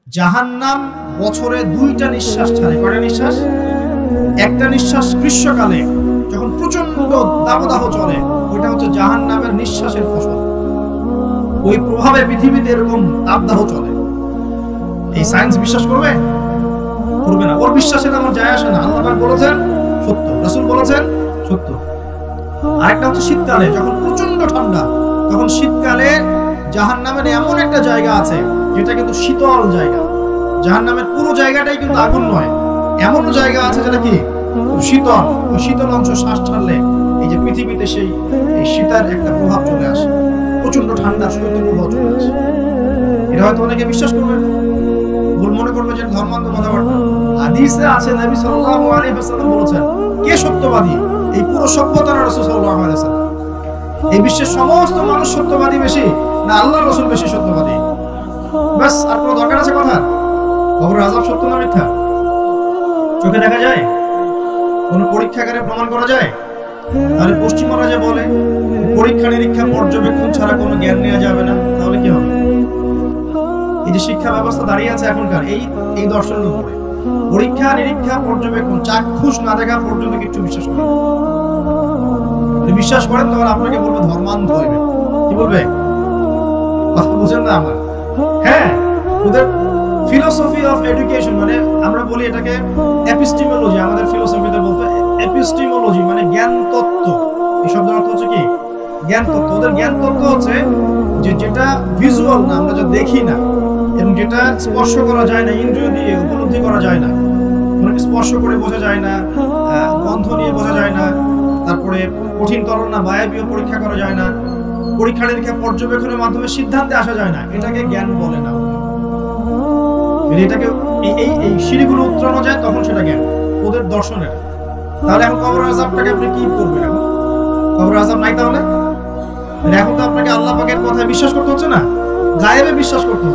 জাহান্নাম বছরে 2টা নিঃশ্বাস ছাড়ে। কয়টা নিঃশ্বাস? একটা নিঃশ্বাস গ্রীষ্মকালে যখন প্রচন্ড দাবদাহ চলে, ওইটা হচ্ছে জাহান্নামের নিঃশ্বাসের ফসল। ওই প্রভাবে পৃথিবীতে এরকম দাবদাহ চলে। এই সায়েন্স বিশ্বাস করবে? করবে না। ওর বিশ্বাসে আমার যায় আসে না। আল্লাহ পাক বলেছেন সত্য, রাসূল বলেছেন সত্য। আরেকটা হচ্ছে শীতকালে যখন প্রচন্ড ঠান্ডা, তখন শীতকালে জাহান্নামের এমন একটা জায়গা আছে যেটা কিন্তু শীতল জায়গা। জাহান্নামের পুরো জায়গাটাই কিন্তু আগুন নয়, এমন জায়গা আছে যেটা কি শীতল। ওই শীতল অংশ শ্বাস ছাড়লে এই যে পৃথিবীতে সেই এই শীতের একটা প্রভাব চলে আসে, প্রচন্ড ঠান্ডা শৈত্য প্রভাব চলে আসে। এটা হয়তো অনেকে বিশ্বাস করবে না, ভুল মনে করবে যে ধর্মান্ধ কথাবার্তা। হাদিসে আছে নবী সাল্লাল্লাহু আলাইহি ওয়াসাল্লাম বলেছেন, কে সত্যবাদী? এই পুরো সভ্যতার রাসূল সাল্লাল্লাহু আলাইহি ওয়াসাল্লাম। এই বিশ্বের সমস্ত মানুষ সত্যবাদী বেশি না আল্লাহর রাসূল বেশি সত্যবাদী? বাস, আর কোনো দরকার আছে কথা? কবরের আযাব সত্য না মিথ্যা? চোখে দেখা যায়? কোন পরীক্ষাগারে প্রমাণ করা যায়? তাহলে পশ্চিমারা যে বলে পরীক্ষা নিরীক্ষা পর্যবেক্ষণ ছাড়া কোনো জ্ঞান নেওয়া যাবে না, তাহলে কি হবে? এই যে শিক্ষা ব্যবস্থা দাঁড়িয়ে আছে এখনকার এই দর্শনের উপরে, পরীক্ষা নিরীক্ষা পর্যবেক্ষণ চাক্ষুষ না দেখা পর্যন্ত কিছু বিশ্বাস করেন। যদি বিশ্বাস করেন তাহলে আপনাকে বলবে ধর্মান্ধ হইবে। কি বলবে? কথা বুঝেন না আমার? হ্যাঁ, ওদের ফিলোসফি অফ এডুকেশন, মানে আমরা বলি এটাকে এপিস্টিমোলজি, আমাদের ফিলোসফিতে বলতে এপিস্টিমোলজি মানে জ্ঞান তত্ত্ব। এই শব্দের অর্থ হচ্ছে কি? জ্ঞান তত্ত্ব। ওদের জ্ঞান তত্ত্ব হচ্ছে যে যেটা ভিজুয়াল না, আমরা যা দেখি না, এবং যেটা স্পর্শ করা যায় না, ইন্দ্রিয় দিয়ে উপলব্ধি করা যায় না, মানে স্পর্শ করে বোঝা যায় না, গন্ধ নিয়ে বোঝা যায় না, তারপরে কঠিন তরল না বায়বীয় পরীক্ষা করা যায় না, পরীক্ষা নিরীক্ষা পর্যবেক্ষণের মাধ্যমে সিদ্ধান্তে আসা যায় না, এটাকে জ্ঞান বলে না। এটাকে এই সিঁড়িগুলো উত্তরানো যায় তখন সেটা জ্ঞান, ওদের দর্শনের। তাহলে এখন কবরের আযাবটাকে আপনি কি করবেন? এখন কবরের আযাব নাই, তাহলে এখন তো আপনাকে আল্লাহ পাকের কথায় বিশ্বাস করতে হচ্ছে না, গায়েবে বিশ্বাস করতে হচ্ছে।